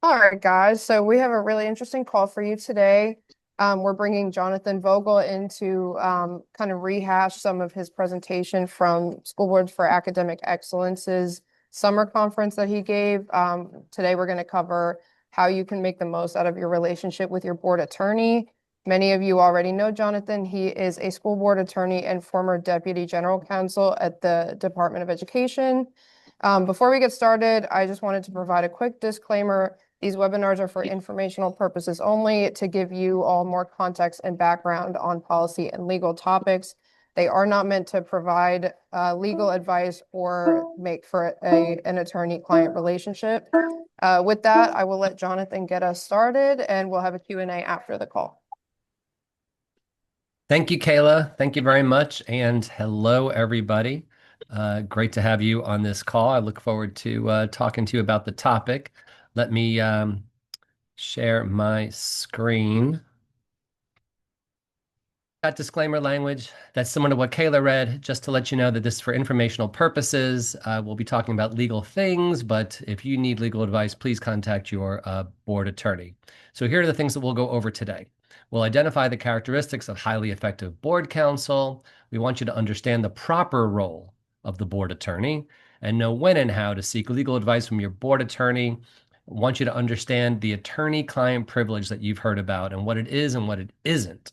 All right, guys. So we have a really interesting call for you today. We're bringing Jonathan Vogel in to kind of rehash some of his presentation from School Boards for Academic Excellence's summer conference that he gave. Today, we're going to cover how you can make the most out of your relationship with your board attorney. Many of you already know Jonathan. He is a school board attorney and former deputy general counsel at the Department of Education. Before we get started, I just wanted to provide a quick disclaimer. These webinars are for informational purposes only to give you all more context and background on policy and legal topics. They are not meant to provide legal advice or make for an attorney-client relationship. With that, I will let Jonathan get us started, and we'll have a Q&A after the call. Thank you, Kayla. Thank you very much. And hello, everybody. Great to have you on this call. I look forward to talking to you about the topic. Let me share my screen. That disclaimer language, that's similar to what Kayla read, just to let you know that this is for informational purposes. We'll be talking about legal things, but if you need legal advice, please contact your board attorney. So here are the things that we'll go over today. We'll identify the characteristics of highly effective board counsel. We want you to understand the proper role of the board attorney and know when and how to seek legal advice from your board attorney. I want you to understand the attorney-client privilege that you've heard about and what it is and what it isn't.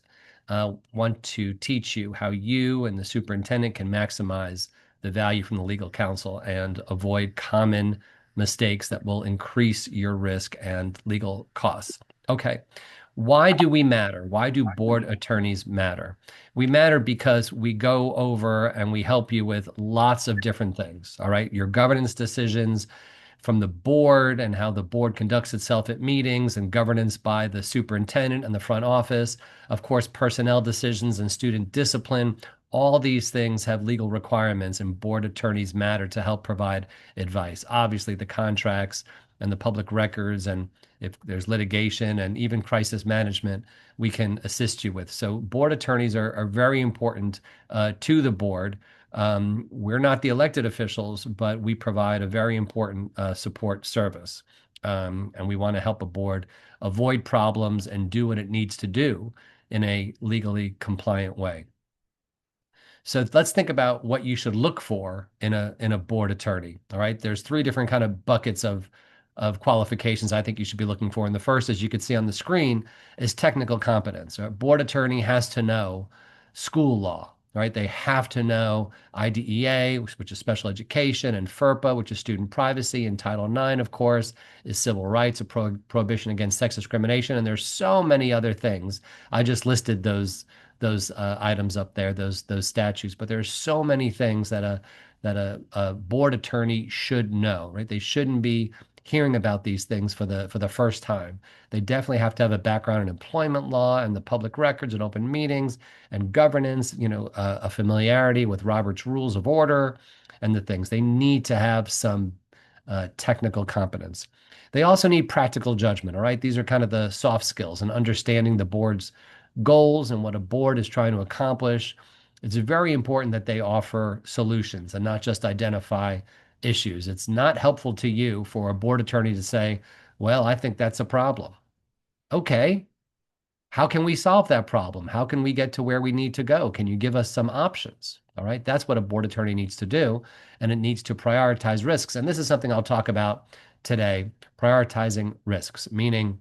Want to teach you how you and the superintendent can maximize the value from the legal counsel and avoid common mistakes that will increase your risk and legal costs. Okay. Why do we matter? Why do board attorneys matter? We matter because we go over and we help you with lots of different things. All right. Your governance decisions from the board and how the board conducts itself at meetings and governance by the superintendent and the front office. Of course, personnel decisions and student discipline. All these things have legal requirements, and board attorneys matter to help provide advice. Obviously, the contracts and the public records, and if there's litigation and even crisis management, we can assist you with. So board attorneys are very important to the board. We're not the elected officials, but we provide a very important support service. And we want to help a board avoid problems and do what it needs to do in a legally compliant way. So let's think about what you should look for in a board attorney. All right. There's three different kind of buckets of qualifications I think you should be looking for. And the first, as you can see on the screen, is technical competence. A board attorney has to know school law, right? They have to know IDEA, which is special education, and FERPA, which is student privacy, and Title IX, of course, is civil rights, a prohibition against sex discrimination, and there's so many other things. I just listed those items up there, those statutes. But there's so many things that a board attorney should know, right? They shouldn't be hearing about these things for the first time. They definitely have to have a background in employment law and the public records and open meetings and governance, a familiarity with Robert's Rules of Order and the things. They need to have some technical competence. They also need practical judgment, all right? These are kind of the soft skills and understanding the board's goals and what a board is trying to accomplish. It's very important that they offer solutions and not just identify issues. It's not helpful to you for a board attorney to say, well, I think that's a problem. Okay, how can we solve that problem? How can we get to where we need to go? Can you give us some options? All right, that's what a board attorney needs to do, and it needs to prioritize risks. And this is something I'll talk about today, prioritizing risks, meaning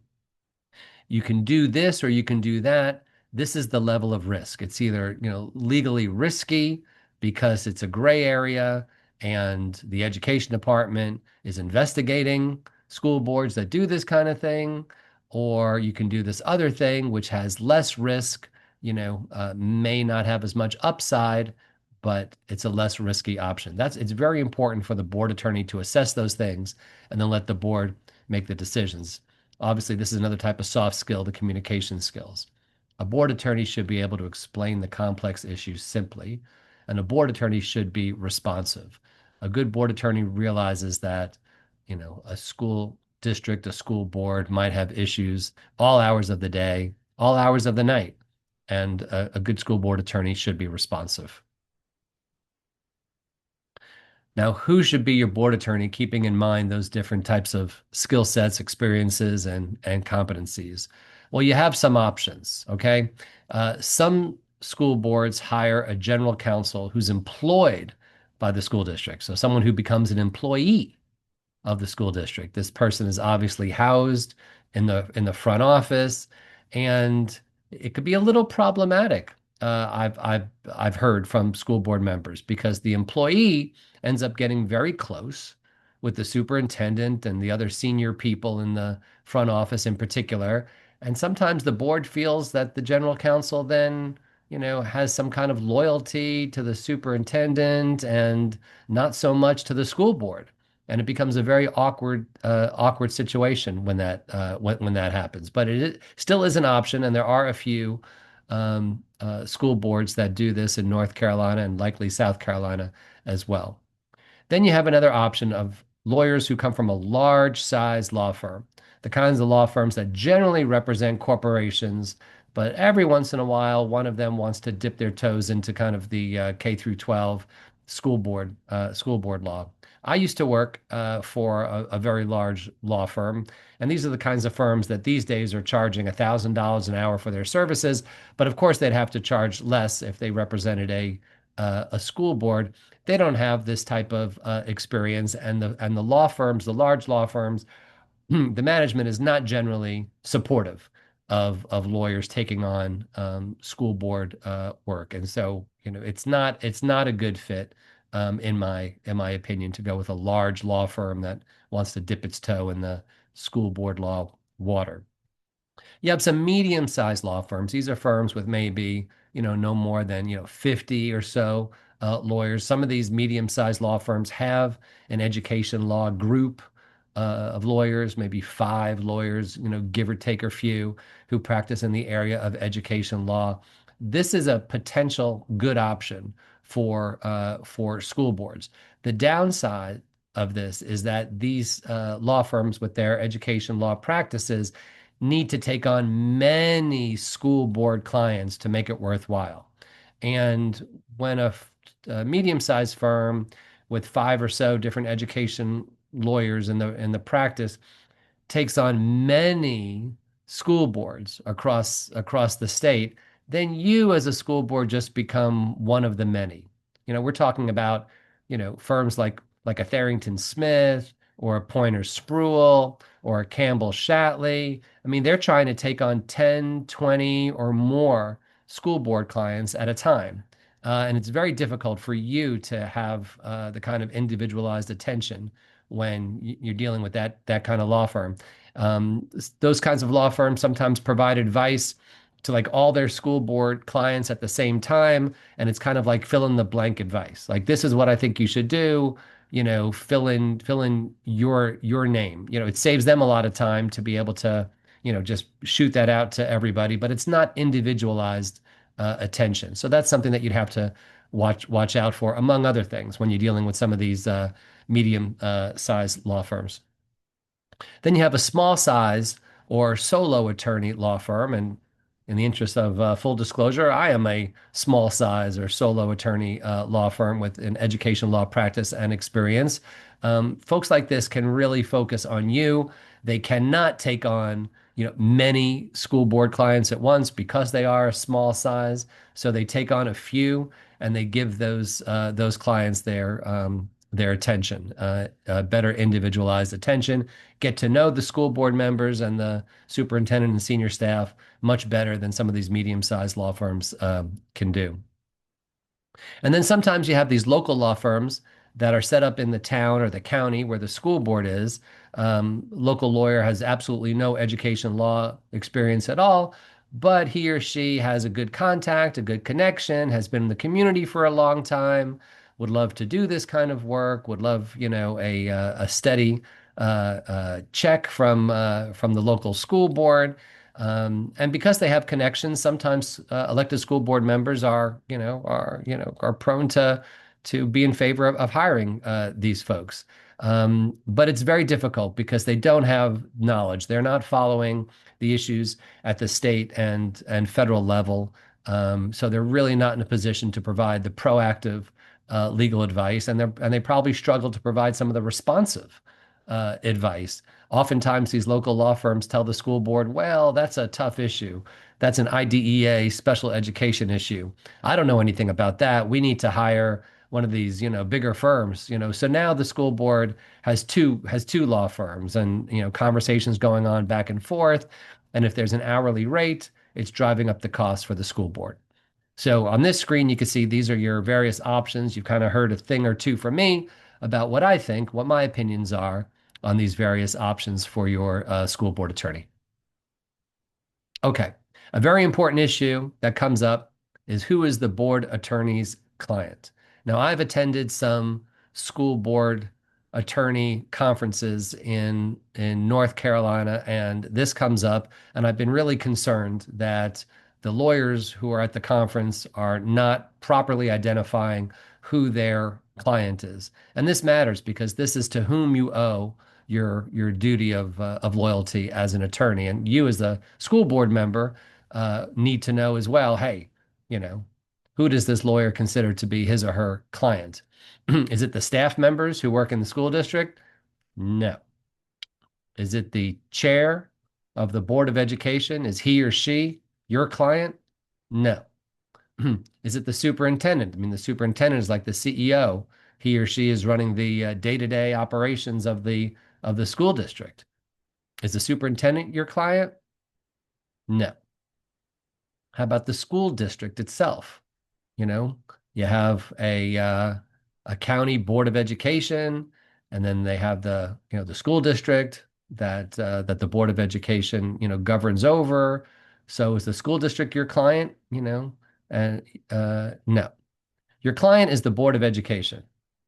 you can do this or you can do that. This is the level of risk. It's either, legally risky because it's a gray area and the education department is investigating school boards that do this kind of thing, or you can do this other thing, which has less risk, may not have as much upside, but it's a less risky option. It's very important for the board attorney to assess those things and then let the board make the decisions. Obviously, this is another type of soft skill, the communication skills. A board attorney should be able to explain the complex issues simply, and a board attorney should be responsive. A good board attorney realizes that, a school district, a school board might have issues all hours of the day, all hours of the night, and a good school board attorney should be responsive. Now, who should be your board attorney, keeping in mind those different types of skill sets, experiences, and competencies? Well, you have some options, okay? Some school boards hire a general counsel who's employed by the school district. So someone who becomes an employee of the school district. This person is obviously housed in the front office, and it could be a little problematic. I've heard from school board members because the employee ends up getting very close with the superintendent and the other senior people in the front office in particular. And sometimes the board feels that the general counsel then, has some kind of loyalty to the superintendent and not so much to the school board, and it becomes a very awkward situation when that happens. But still is an option, and there are a few school boards that do this in North Carolina and likely South Carolina as well. Then you have another option of lawyers who come from a large size law firm, the kinds of law firms that generally represent corporations, but every once in a while, one of them wants to dip their toes into kind of the K through 12 school board law. I used to work for a very large law firm, and these are the kinds of firms that these days are charging $1,000 an hour for their services. But of course, they'd have to charge less if they represented a school board. They don't have this type of experience, and the law firms, the large law firms, the management is not generally supportive of lawyers taking on school board work, and so it's not a good fit, in my opinion, to go with a large law firm that wants to dip its toe in the school board law water. You have some medium-sized law firms. These are firms with maybe, no more than, 50 or so lawyers. Some of these medium-sized law firms have an education law group of lawyers, maybe 5 lawyers, give or take a few, who practice in the area of education law. This is a potential good option for school boards. The downside of this is that these law firms with their education law practices need to take on many school board clients to make it worthwhile. And when a medium-sized firm with 5 or so different education lawyers in the practice takes on many school boards across the state, then you as a school board just become one of the many. We're talking about, firms like a Tharrington Smith or a Pointer Spruill or a Campbell Shatley. I mean, they're trying to take on 10, 20, or more school board clients at a time. And it's very difficult for you to have the kind of individualized attention when you're dealing with that kind of law firm. Those kinds of law firms sometimes provide advice to like all their school board clients at the same time, and it's kind of like fill in the blank advice. Like, this is what I think you should do. Fill in your name. It saves them a lot of time to be able to, just shoot that out to everybody, but it's not individualized attention. So that's something that you'd have to watch out for, among other things, when you're dealing with some of these medium sized law firms. Then you have a small size or solo attorney law firm. And in the interest of full disclosure, I am a small size or solo attorney law firm with an education law practice and experience. Folks like this can really focus on you. They cannot take on, many school board clients at once because they are a small size. So they take on a few, and they give those clients their attention, better individualized attention, get to know the school board members and the superintendent and senior staff much better than some of these medium-sized law firms can do. And then sometimes you have these local law firms that are set up in the town or the county where the school board is. Local lawyer has absolutely no education law experience at all, but he or she has a good contact, a good connection, has been in the community for a long time, would love to do this kind of work, would love, a steady check from the local school board. And because they have connections, sometimes elected school board members are prone to be in favor of hiring these folks. But it's very difficult because they don't have knowledge. They're not following the issues at the state and federal level. So they're really not in a position to provide the proactive legal advice, and they probably struggle to provide some of the responsive advice. Oftentimes, these local law firms tell the school board, "Well, that's a tough issue. That's an IDEA special education issue. I don't know anything about that. We need to hire one of these, bigger firms." So now the school board has two law firms, and conversations going on back and forth. And if there's an hourly rate, it's driving up the cost for the school board. So on this screen, you can see these are your various options. You've kind of heard a thing or two from me about what I think, what my opinions are on these various options for your school board attorney. Okay. A very important issue that comes up is who is the board attorney's client? Now, I've attended some school board attorney conferences in North Carolina, and this comes up, and I've been really concerned that the lawyers who are at the conference are not properly identifying who their client is. And this matters because this is to whom you owe your duty of loyalty as an attorney. And you, as the school board member, need to know as well, hey, you know, who does this lawyer consider to be his or her client? Is it the staff members who work in the school district? No. Is it the chair of the Board of Education? Is he or she your client? No. Is it the superintendent? I mean, the superintendent is like the CEO. He or she is running the day-to-day operations of the school district. Is the superintendent your client? No. How about the school district itself? You know, you have a county board of education, and then they have the school district that the board of education governs over. So is the school district your client? And no. Your client is the Board of Education.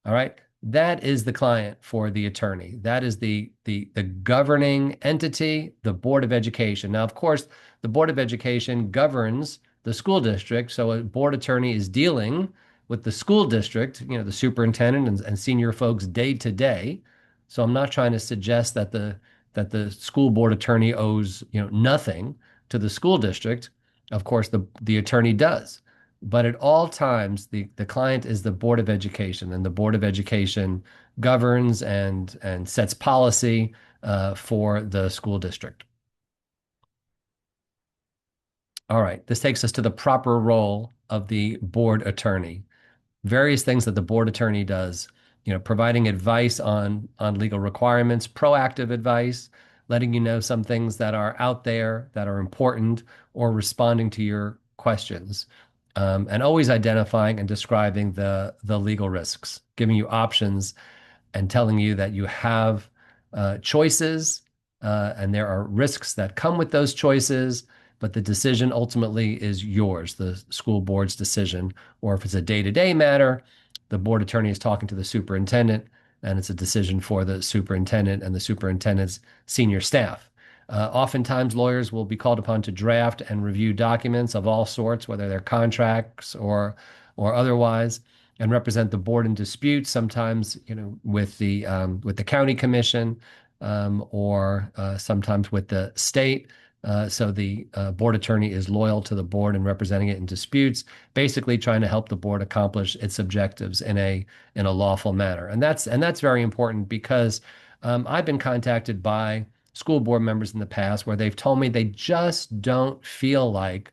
All right. That is the client for the attorney. That is the governing entity, the Board of Education. Now, of course, the Board of Education governs the school district. So a board attorney is dealing with the school district, the superintendent and senior folks day to day. So I'm not trying to suggest that the school board attorney owes, nothing to the school district. Of course, the attorney does. But at all times, the client is the Board of Education, and the Board of Education governs and sets policy for the school district. All right, this takes us to the proper role of the board attorney. Various things that the board attorney does, providing advice on legal requirements, proactive advice, letting you know some things that are out there that are important, or responding to your questions. And always identifying and describing the legal risks, giving you options and telling you that you have choices, and there are risks that come with those choices, but the decision ultimately is yours, the school board's decision. Or if it's a day-to-day matter, the board attorney is talking to the superintendent, and it's a decision for the superintendent and the superintendent's senior staff. Oftentimes, lawyers will be called upon to draft and review documents of all sorts, whether they're contracts or otherwise, and represent the board in disputes. Sometimes, with the county commission, or sometimes with the state. So the board attorney is loyal to the board and representing it in disputes, basically trying to help the board accomplish its objectives in a lawful manner. And that's very important because I've been contacted by school board members in the past where they've told me they just don't feel like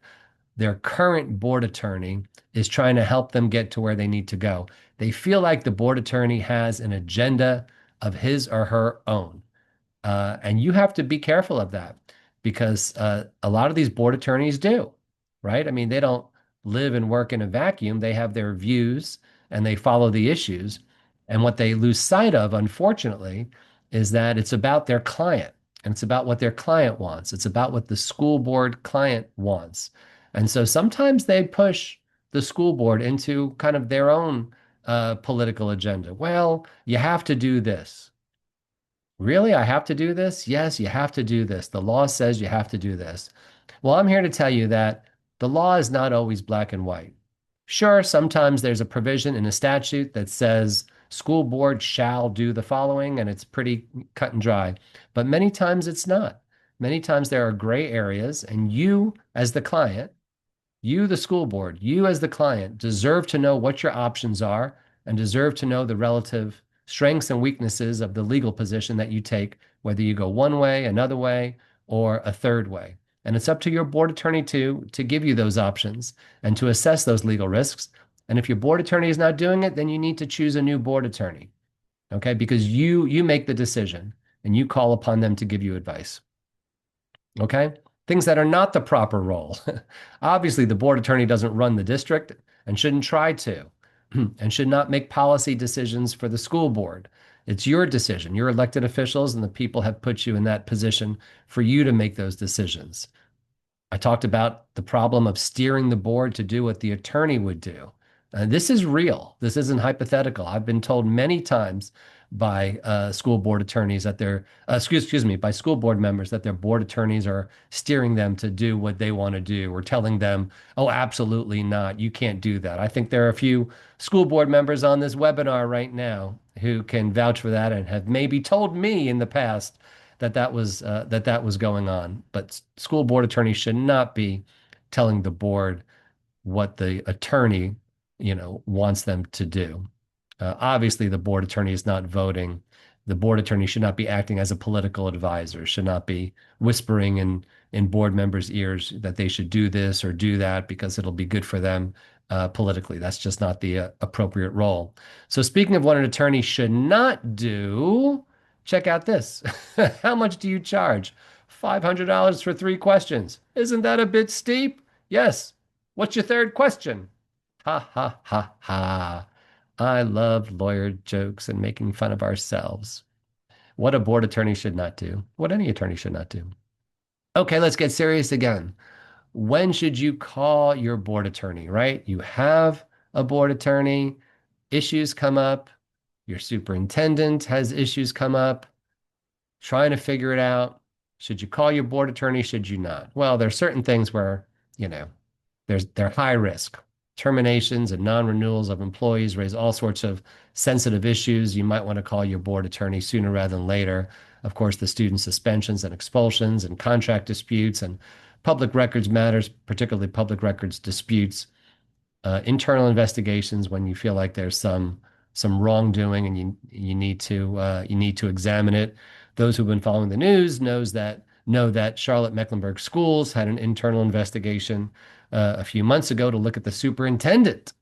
their current board attorney is trying to help them get to where they need to go. They feel like the board attorney has an agenda of his or her own. And you have to be careful of that because a lot of these board attorneys do, right? I mean, they don't live and work in a vacuum. They have their views and they follow the issues. And what they lose sight of, unfortunately, is that it's about their client and it's about what their client wants. It's about what the school board client wants. And so sometimes they push the school board into kind of their own political agenda. Well, you have to do this. Really? I have to do this? Yes, you have to do this. The law says you have to do this. Well, I'm here to tell you that the law is not always black and white. Sure, sometimes there's a provision in a statute that says school board shall do the following, and it's pretty cut and dry. But many times it's not. Many times there are gray areas, and you, as the client, you, the school board, you as the client, deserve to know what your options are and deserve to know the relative strengths and weaknesses of the legal position that you take, whether you go one way, another way, or a third way. And it's up to your board attorney to give you those options and to assess those legal risks. And if your board attorney is not doing it, then you need to choose a new board attorney. Okay, because you make the decision and you call upon them to give you advice. Okay, things that are not the proper role. Obviously, the board attorney doesn't run the district and shouldn't try to, and should not make policy decisions for the school board. It's your decision. You're elected officials, and the people have put you in that position for you to make those decisions. I talked about the problem of steering the board to do what the attorney would do. This is real. This isn't hypothetical. I've been told many times by school board attorneys that excuse me, by school board members that their board attorneys are steering them to do what they want to do or telling them, oh, absolutely not. You can't do that. I think there are a few school board members on this webinar right now who can vouch for that and have maybe told me in the past that was going on. But school board attorneys should not be telling the board what the attorney, wants them to do. Obviously, the board attorney is not voting. The board attorney should not be acting as a political advisor, should not be whispering in board members' ears that they should do this or do that because it'll be good for them politically. That's just not the appropriate role. So, speaking of what an attorney should not do, check out this. How much do you charge? $500 for 3 questions. Isn't that a bit steep? Yes. What's your third question? Ha ha ha ha. I love lawyer jokes and making fun of ourselves. What a board attorney should not do. What any attorney should not do. Okay, let's get serious again. When should you call your board attorney, right? You have a board attorney, issues come up, your superintendent has issues come up, trying to figure it out. Should you call your board attorney? Should you not? Well, there are certain things where, they're high risk. Terminations and non-renewals of employees raise all sorts of sensitive issues. You might want to call your board attorney sooner rather than later. Of course, the student suspensions and expulsions and contract disputes and public records matters, particularly public records disputes, internal investigations when you feel like there's some wrongdoing and you need to examine it. Those who've been following the news know that Charlotte Mecklenburg Schools had an internal investigation a few months ago to look at the superintendent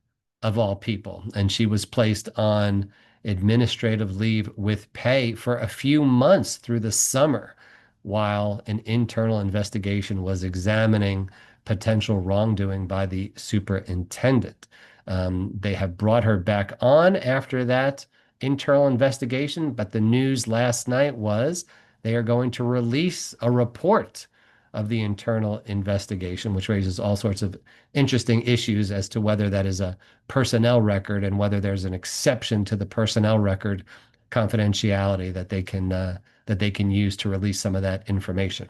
of all people, and she was placed on administrative leave with pay for a few months through the summer while an internal investigation was examining potential wrongdoing by the superintendent. They have brought her back on after that internal investigation, but the news last night was they are going to release a report of the internal investigation, which raises all sorts of interesting issues as to whether that is a personnel record and whether there's an exception to the personnel record confidentiality that they can use to release some of that information.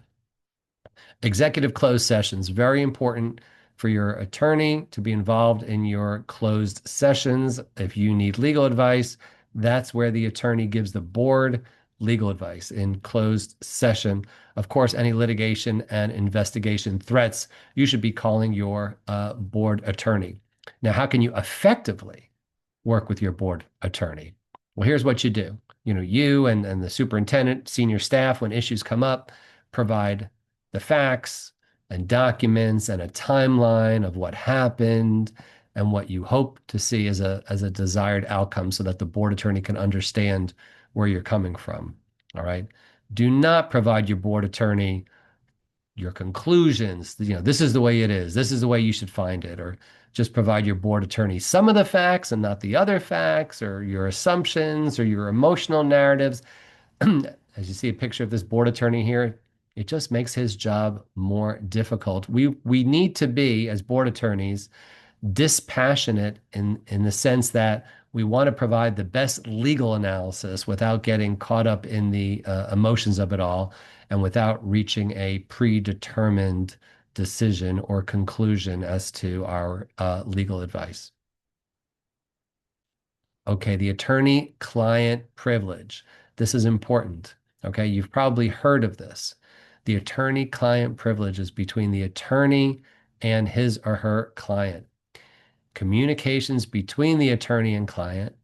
Executive closed sessions, very important for your attorney to be involved in your closed sessions. If you need legal advice, that's where the attorney gives the board legal advice in closed session. Of course, any litigation and investigation threats, you should be calling your board attorney. Now, how can you effectively work with your board attorney? Well, here's what you do. You and the superintendent, senior staff, when issues come up, provide the facts and documents and a timeline of what happened and what you hope to see as a desired outcome so that the board attorney can understand where you're coming from. All right. Do not provide your board attorney your conclusions. This is the way it is. This is the way you should find it. Or just provide your board attorney some of the facts and not the other facts, or your assumptions or your emotional narratives. As you see a picture of this board attorney here, it just makes his job more difficult. We need to be, as board attorneys, dispassionate in the sense that we want to provide the best legal analysis without getting caught up in the emotions of it all and without reaching a predetermined decision or conclusion as to our legal advice. Okay, the attorney-client privilege. This is important. Okay, you've probably heard of this. The attorney-client privilege is between the attorney and his or her client. Communications between the attorney and client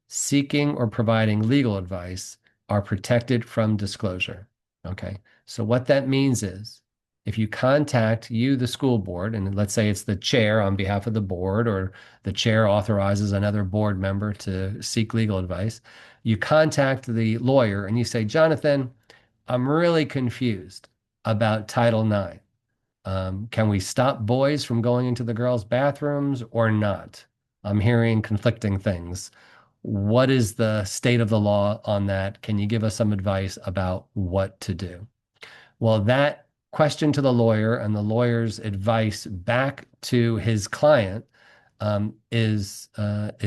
seeking or providing legal advice are protected from disclosure. Okay. So what that means is if you contact the school board, and let's say it's the chair on behalf of the board, or the chair authorizes another board member to seek legal advice, you contact the lawyer and you say, Jonathan, I'm really confused about Title IX. Can we stop boys from going into the girls' bathrooms or not? I'm hearing conflicting things. What is the state of the law on that? Can you give us some advice about what to do? Well, that question to the lawyer and the lawyer's advice back to his client is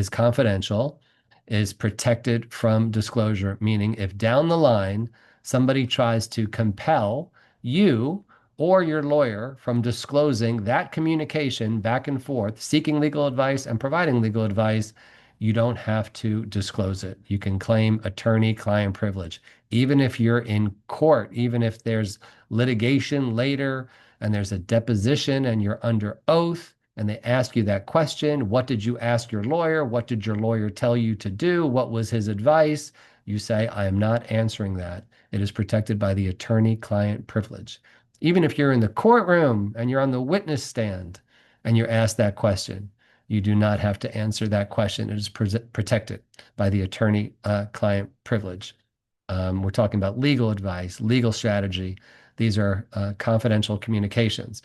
confidential, is protected from disclosure. Meaning, if down the line somebody tries to compel you or your lawyer from disclosing that communication back and forth, seeking legal advice and providing legal advice, you don't have to disclose it. You can claim attorney-client privilege. Even if you're in court, even if there's litigation later and there's a deposition and you're under oath and they ask you that question, what did you ask your lawyer? What did your lawyer tell you to do? What was his advice? You say, I am not answering that. It is protected by the attorney-client privilege. Even if you're in the courtroom and you're on the witness stand and you're asked that question, you do not have to answer that question. It is protected by the attorney-client privilege. We're talking about legal advice, legal strategy. These are confidential communications.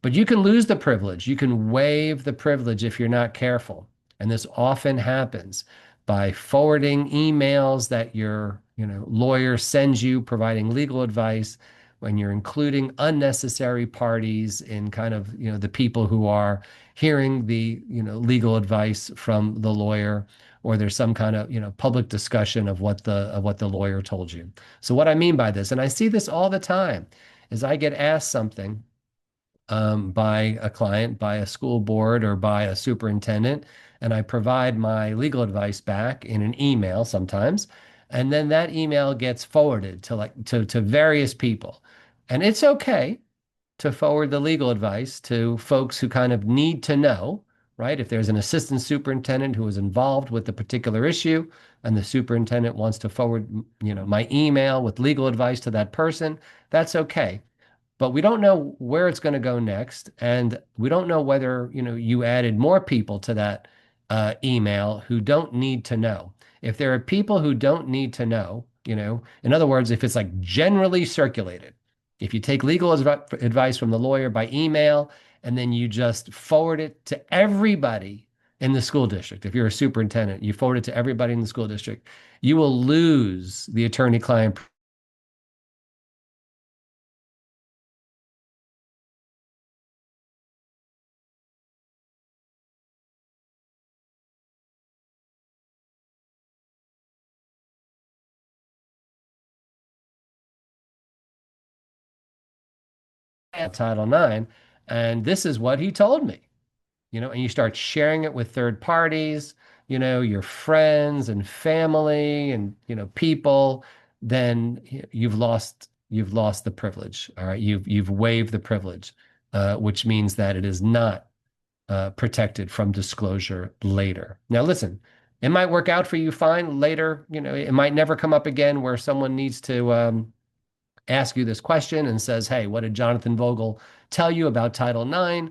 But you can lose the privilege. You can waive the privilege if you're not careful. And this often happens by forwarding emails that your lawyer sends you providing legal advice, when you're including unnecessary parties in kind of the people who are hearing the legal advice from the lawyer, or there's some kind of public discussion of what the lawyer told you. So what I mean by this, and I see this all the time, is I get asked something by a client, by a school board, or by a superintendent, and I provide my legal advice back in an email sometimes, and then that email gets forwarded to various people. And it's okay to forward the legal advice to folks who kind of need to know, right? If there's an assistant superintendent who is involved with the particular issue and the superintendent wants to forward, my email with legal advice to that person, that's okay. But we don't know where it's going to go next, and we don't know whether you added more people to that email who don't need to know. If there are people who don't need to know, in other words, if it's like generally circulated, if you take legal advice from the lawyer by email and then you just forward it to everybody in the school district, if you're a superintendent, you forward it to everybody in the school district, you will lose the attorney-client Title IX. And this is what he told me, and you start sharing it with third parties, your friends and family and, people, then you've lost the privilege. All right. You've waived the privilege, which means that it is not protected from disclosure later. Now, listen, it might work out for you fine later. It might never come up again where someone needs to, ask you this question and says, "Hey, what did Jonathan Vogel tell you about Title IX?"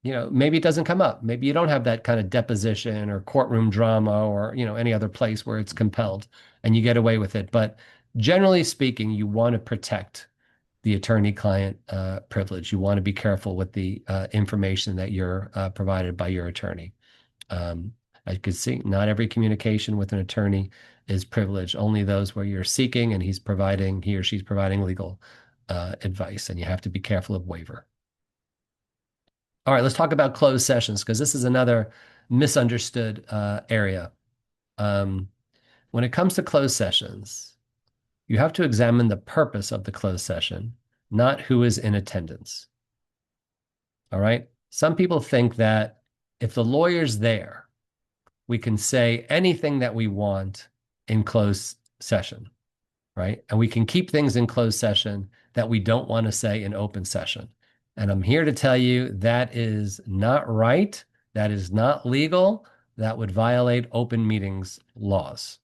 Maybe it doesn't come up. Maybe you don't have that kind of deposition or courtroom drama or any other place where it's compelled and you get away with it. But generally speaking, you want to protect the attorney-client privilege. You want to be careful with the information that you're provided by your attorney. I could see not every communication with an attorney is privileged, only those where you're seeking and he or she's providing legal advice, and you have to be careful of waiver. All right, let's talk about closed sessions because this is another misunderstood area. When it comes to closed sessions, you have to examine the purpose of the closed session, not who is in attendance. All right. Some people think that if the lawyer's there, we can say anything that we want in closed session, right? And we can keep things in closed session that we don't want to say in open session. And I'm here to tell you that is not right. That is not legal. that would violate open meetings laws.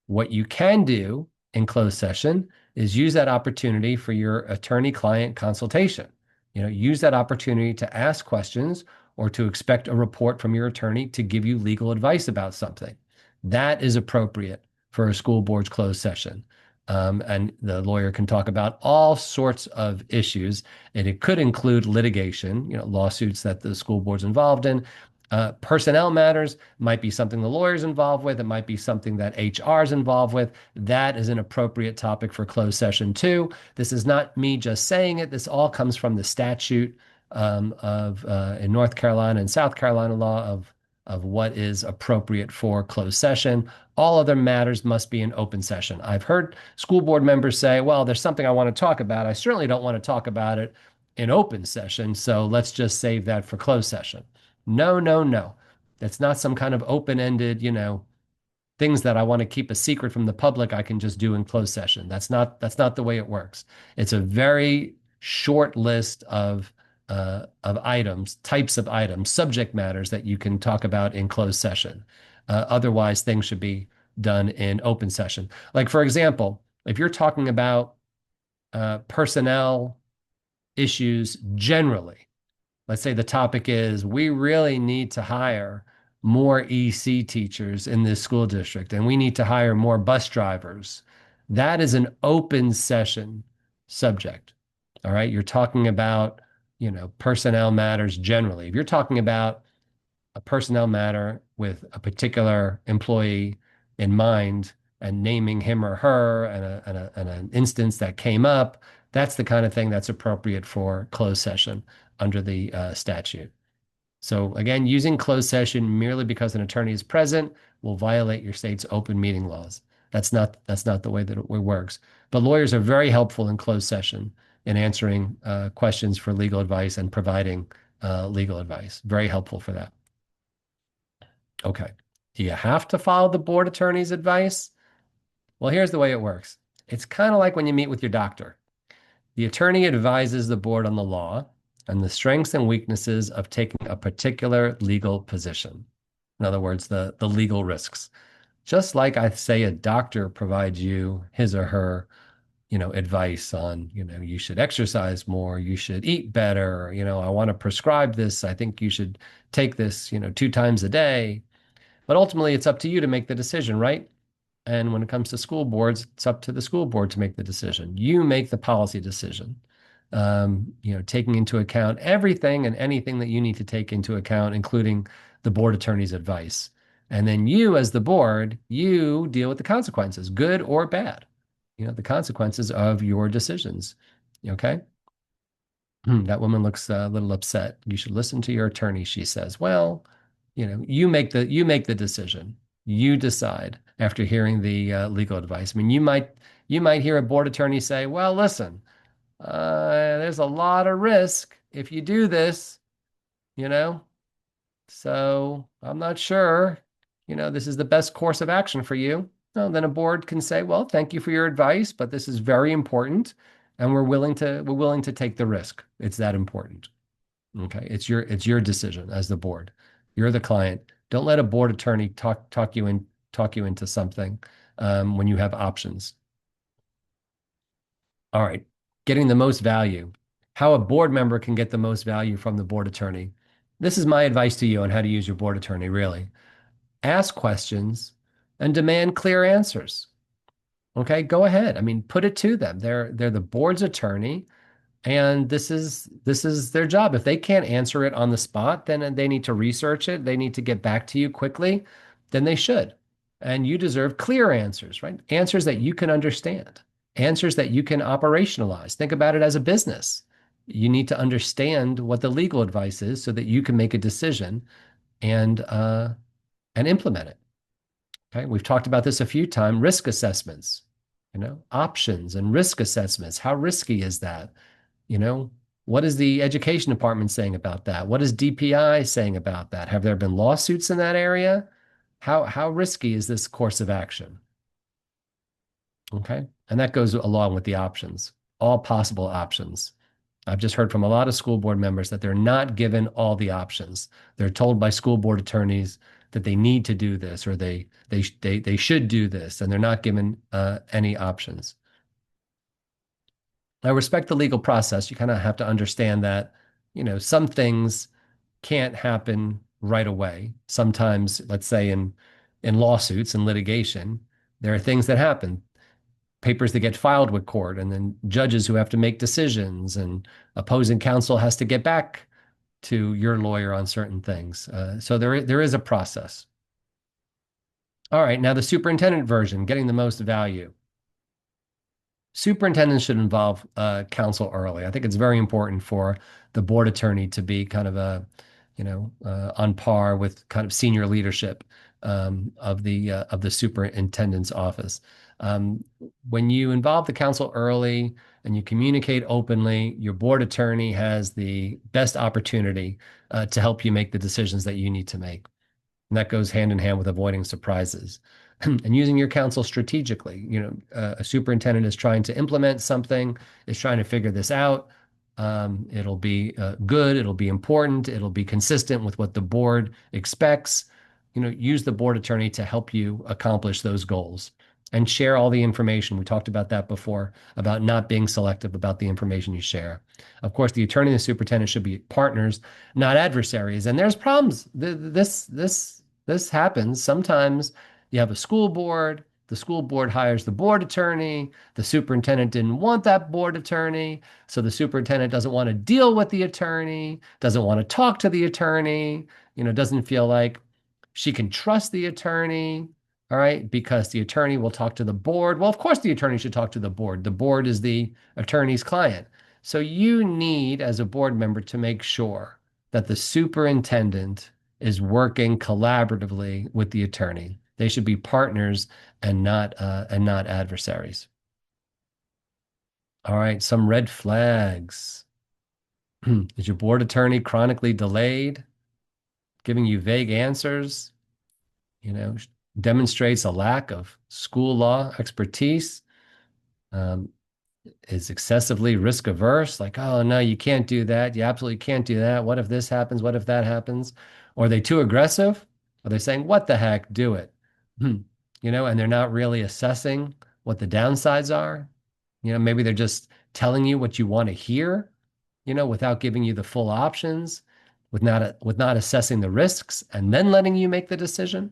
What you can do in closed session is use that opportunity for your attorney-client consultation. Use that opportunity to ask questions or to expect a report from your attorney to give you legal advice about something. That is appropriate for a school board's closed session. And the lawyer can talk about all sorts of issues, and it could include litigation, lawsuits that the school board's involved in. Personnel matters might be something the lawyer's involved with. It might be something that HR is involved with. That is an appropriate topic for closed session too. This is not me just saying it. This all comes from the statute in North Carolina and South Carolina law of what is appropriate for closed session. All other matters must be in open session. I've heard school board members say, well, there's something I want to talk about. I certainly don't want to talk about it in open session, so let's just save that for closed session. No, no, no. That's not some kind of open-ended, things that I want to keep a secret from the public I can just do in closed session. That's not the way it works. It's a very short list of items, types of items, subject matters that you can talk about in closed session. Otherwise, things should be done in open session. Like, for example, if you're talking about personnel issues generally, let's say the topic is we really need to hire more EC teachers in this school district, and we need to hire more bus drivers. That is an open session subject. All right. You're talking about, personnel matters generally. If you're talking about a personnel matter with a particular employee in mind and naming him or her and an instance that came up, that's the kind of thing that's appropriate for closed session under the statute. So again, using closed session merely because an attorney is present will violate your state's open meeting laws. That's not the way that it works. But lawyers are very helpful in closed session in answering questions for legal advice and providing legal advice. Very helpful for that. Okay. Do you have to follow the board attorney's advice? Well, here's the way it works. It's kind of like when you meet with your doctor. The attorney advises the board on the law and the strengths and weaknesses of taking a particular legal position. In other words, the legal risks. Just like I say a doctor provides you his or her, advice on, you should exercise more, you should eat better, I want to prescribe this, I think you should take this, 2 times a day. But ultimately, it's up to you to make the decision, right? And when it comes to school boards, it's up to the school board to make the decision. You make the policy decision, taking into account everything and anything that you need to take into account, including the board attorney's advice. And then you, as the board, you deal with the consequences, good or bad, the consequences of your decisions. Okay? That woman looks a little upset. You should listen to your attorney, she says. Well, you make the decision. You decide after hearing the legal advice. I mean, you might hear a board attorney say, "Well, listen, there's a lot of risk if you do this, you know, so I'm not sure, this is the best course of action for you." Well, then a board can say, "Well, thank you for your advice, but this is very important, and we're willing to take the risk. It's that important." Okay, it's your decision as the board. You're the client. Don't let a board attorney talk you into something when you have options. All right, getting the most value. How a board member can get the most value from the board attorney. This is my advice to you on how to use your board attorney, really. Ask questions and demand clear answers. Okay, go ahead. I mean, put it to them. They're the board's attorney. And this is their job. If they can't answer it on the spot, then they need to research it. They need to get back to you quickly. Then they should. And you deserve clear answers, right? Answers that you can understand, answers that you can operationalize. Think about it as a business. You need to understand what the legal advice is so that you can make a decision and implement it. Okay, we've talked about this a few times. Risk assessments, options and risk assessments. How risky is that? What is the education department saying about that? What is DPI saying about that? Have there been lawsuits in that area? How risky is this course of action? Okay. And that goes along with the options, all possible options. I've just heard from a lot of school board members that they're not given all the options. They're told by school board attorneys that they need to do this or they should do this, and they're not given any options. I respect the legal process. You kind of have to understand that, some things can't happen right away. Sometimes, let's say in lawsuits and litigation, there are things that happen, papers that get filed with court, and then judges who have to make decisions, and opposing counsel has to get back to your lawyer on certain things. So there is a process. All right, now the superintendent version, getting the most value. Superintendents should involve counsel early. I think it's very important for the board attorney to be kind of on par with kind of senior leadership of the superintendent's office. Um, when you involve the council early and you communicate openly, your board attorney has the best opportunity to help you make the decisions that you need to make. And that goes hand in hand with avoiding surprises and using your counsel strategically. A superintendent is trying to implement something, is trying to figure this out. It'll be good, it'll be important, it'll be consistent with what the board expects. Use the board attorney to help you accomplish those goals and share all the information. We talked about that before, about not being selective about the information you share. Of course, the attorney and the superintendent should be partners, not adversaries. And there's problems. This happens. Sometimes you have a school board, the school board hires the board attorney, the superintendent didn't want that board attorney, so the superintendent doesn't want to deal with the attorney, doesn't want to talk to the attorney, doesn't feel like she can trust the attorney, all right, because the attorney will talk to the board. Well, of course, the attorney should talk to the board. The board is the attorney's client. So you need, as a board member, to make sure that the superintendent is working collaboratively with the attorney. They should be partners and not adversaries. All right, some red flags. Is your board attorney chronically delayed, giving you vague answers? Demonstrates a lack of school law expertise, um, is excessively risk averse, like, oh, no, you can't do that. You absolutely can't do that. What if this happens? What if that happens? Or are they too aggressive? Are they saying, what the heck, do it? And they're not really assessing what the downsides are. Maybe they're just telling you what you want to hear, without giving you the full options, with not assessing the risks and then letting you make the decision.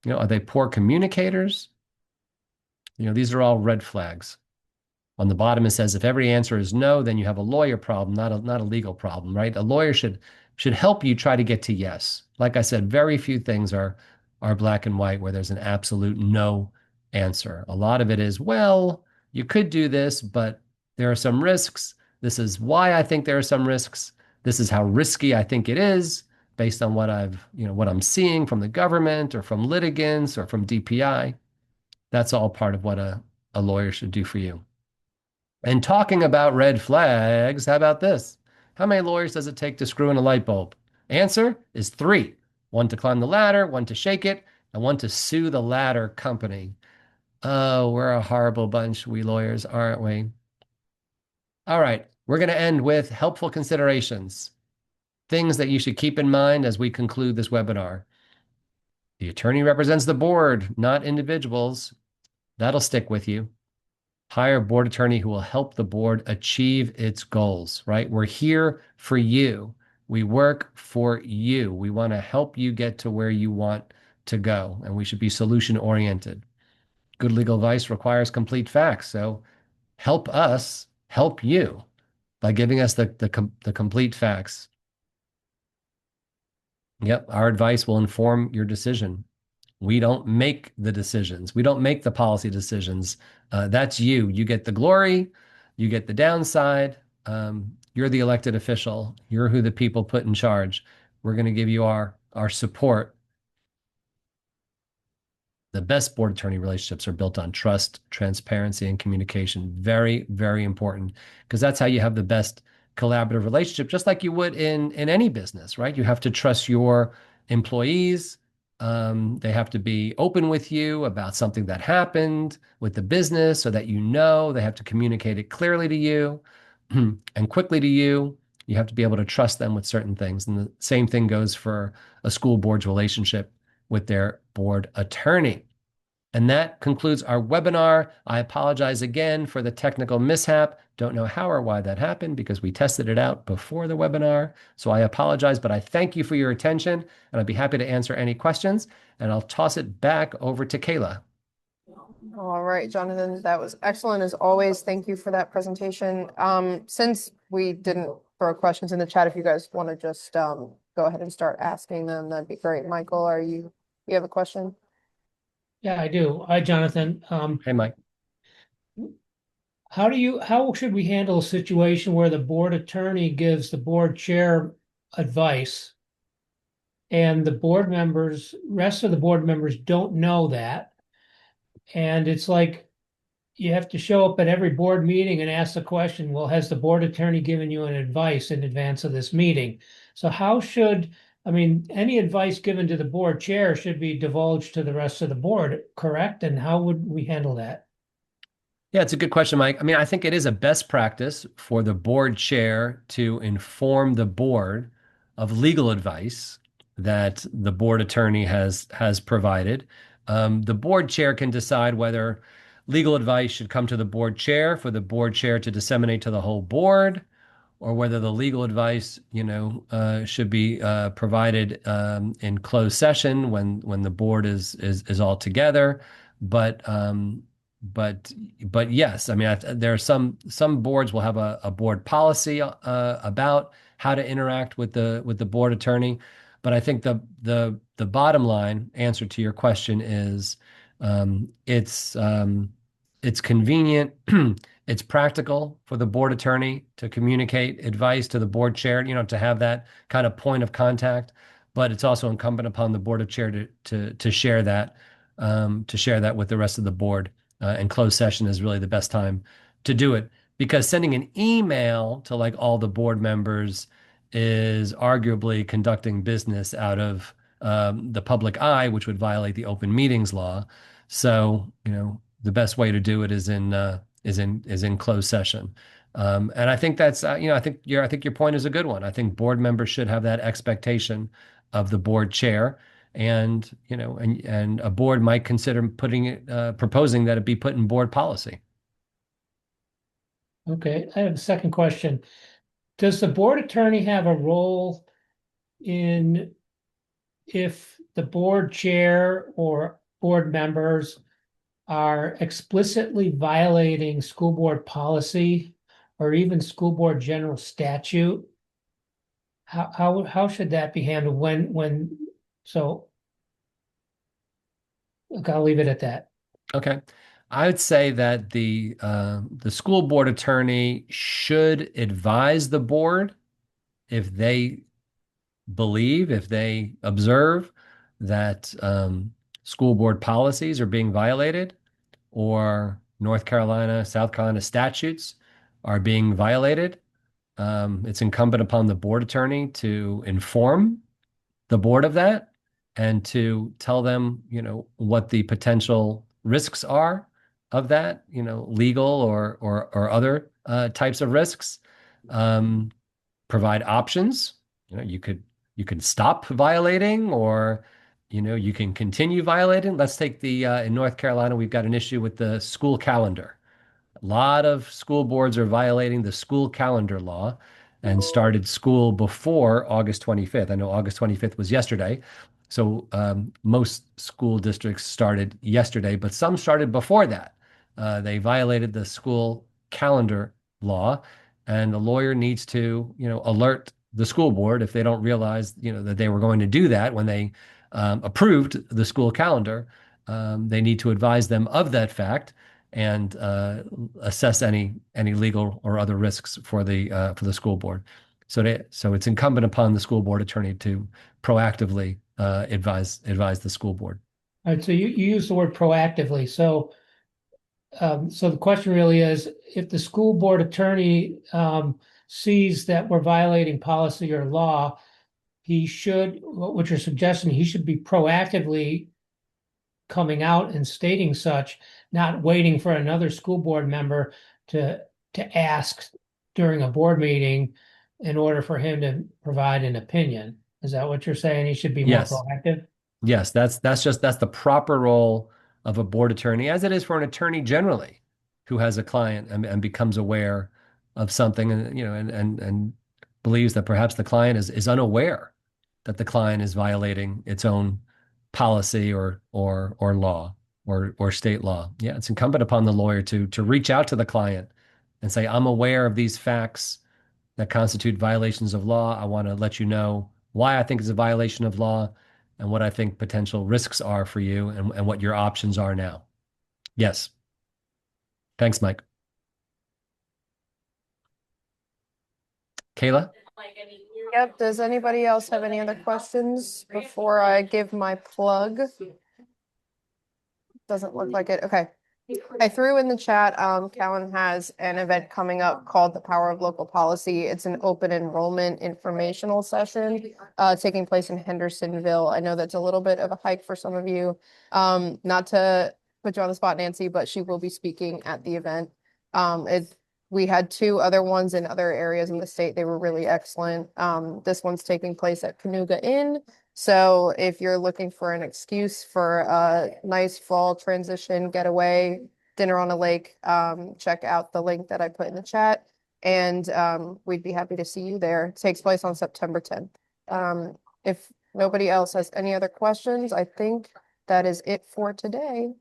Are they poor communicators? These are all red flags. On the bottom, it says if every answer is no, then you have a lawyer problem, not a legal problem, right? A lawyer should help you try to get to yes. Like I said, very few things are black and white where there's an absolute no answer. A lot of it is, well, you could do this, but there are some risks. This is why I think there are some risks. This is how risky I think it is based on what I'm seeing from the government or from litigants or from DPI. That's all part of what a lawyer should do for you. And talking about red flags, how about this? How many lawyers does it take to screw in a light bulb? Answer is 3. One to climb the ladder, one to shake it, and one to sue the ladder company. Oh, we're a horrible bunch, we lawyers, aren't we? All right, we're going to end with helpful considerations, things that you should keep in mind as we conclude this webinar. The attorney represents the board, not individuals. That'll stick with you. Hire a board attorney who will help the board achieve its goals, right? We're here for you. We work for you. We want to help you get to where you want to go, and we should be solution oriented. Good legal advice requires complete facts. So help us help you by giving us the complete facts. Yep, our advice will inform your decision. We don't make the decisions. We don't make the policy decisions. That's you. You get the glory. You get the downside. You're the elected official. You're who the people put in charge. We're going to give you our support. The best board attorney relationships are built on trust, transparency, and communication. Very, very important, because that's how you have the best collaborative relationship, just like you would in any business, right? You have to trust your employees. They have to be open with you about something that happened with the business so that they have to communicate it clearly to you. and quickly to you. You have to be able to trust them with certain things. And the same thing goes for a school board's relationship with their board attorney. And that concludes our webinar. I apologize again for the technical mishap. Don't know how or why that happened because we tested it out before the webinar. So I apologize, but I thank you for your attention and I'd be happy to answer any questions. And I'll toss it back over to Kayla. All right, Jonathan, that was excellent as always. Thank you for that presentation. Since we didn't throw questions in the chat, if you guys want to just go ahead and start asking them, that'd be great. Michael, you have a question? Yeah, I do. Hi, Jonathan. Hey, Mike. How should we handle a situation where the board attorney gives the board chair advice and the rest of the board members don't know that? And it's like you have to show up at every board meeting and ask the question, well, has the board attorney given you an advice in advance of this meeting? So any advice given to the board chair should be divulged to the rest of the board, correct? And how would we handle that? Yeah, it's a good question, Mike. I mean, I think it is a best practice for the board chair to inform the board of legal advice that the board attorney has provided. The board chair can decide whether legal advice should come to the board chair for the board chair to disseminate to the whole board, or whether the legal advice, should be provided in closed session when the board is all together. But but but yes, I mean, there are some boards will have a board policy about how to interact with the board attorney. But I think the bottom line answer to your question is it's convenient. It's practical for the board attorney to communicate advice to the board chair, to have that kind of point of contact. But it's also incumbent upon the board of chair to share that with the rest of the board. And closed session is really the best time to do it because sending an email to like all the board members is arguably conducting business out of the public eye, which would violate the open meetings law. So, the best way to do it is in closed session. And I think that's I think your point is a good one. I think board members should have that expectation of the board chair, and and a board might consider proposing that it be put in board policy. Okay, I have a second question. Does the board attorney have a role in if the board chair or board members are explicitly violating school board policy or even school board general statute? How should that be handled so look, I'll leave it at that. Okay. I would say that the school board attorney should advise the board if they if they observe that school board policies are being violated or North Carolina, South Carolina statutes are being violated. It's incumbent upon the board attorney to inform the board of that and to tell them, what the potential risks are of that, legal or other types of risks. Provide options. You could stop violating, or you can continue violating. Let's take in North Carolina, we've got an issue with the school calendar. A lot of school boards are violating the school calendar law and started school before August 25th. I know August 25th was yesterday. So most school districts started yesterday, but some started before that. They violated the school calendar law, and the lawyer needs to, alert the school board if they don't realize, that they were going to do that when they approved the school calendar. They need to advise them of that fact and assess any legal or other risks for the school board. So it's incumbent upon the school board attorney to proactively advise the school board. All right, so you use the word proactively. So the question really is, if the school board attorney sees that we're violating policy or law, what you're suggesting, he should be proactively coming out and stating such, not waiting for another school board member to ask during a board meeting in order for him to provide an opinion. Is that what you're saying? He should be more Yes. proactive? Yes, that's the proper role of a board attorney, as it is for an attorney generally, who has a client and becomes aware of something, and and believes that perhaps the client is unaware that the client is violating its own policy or law or state law. Yeah, it's incumbent upon the lawyer to reach out to the client and say, I'm aware of these facts that constitute violations of law. I want to let you know why I think it's a violation of law and what I think potential risks are for you and what your options are now. Yes. Thanks, Mike. Kayla? Yep. Does anybody else have any other questions before I give my plug? Doesn't look like it. Okay. I threw in the chat, CALN has an event coming up called The Power of Local Policy. It's an open enrollment informational session taking place in Hendersonville. I know that's a little bit of a hike for some of you. Not to put you on the spot, Nancy, but she will be speaking at the event. We had two other ones in other areas in the state. They were really excellent. This one's taking place at Canoga Inn. So if you're looking for an excuse for a nice fall transition getaway, dinner on a lake, check out the link that I put in the chat. And we'd be happy to see you there. It takes place on September 10th. If nobody else has any other questions, I think that is it for today.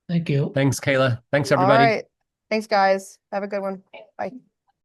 Thank you. Thanks, Kayla. Thanks, All everybody. right. Thanks, guys. Have a good one. Bye.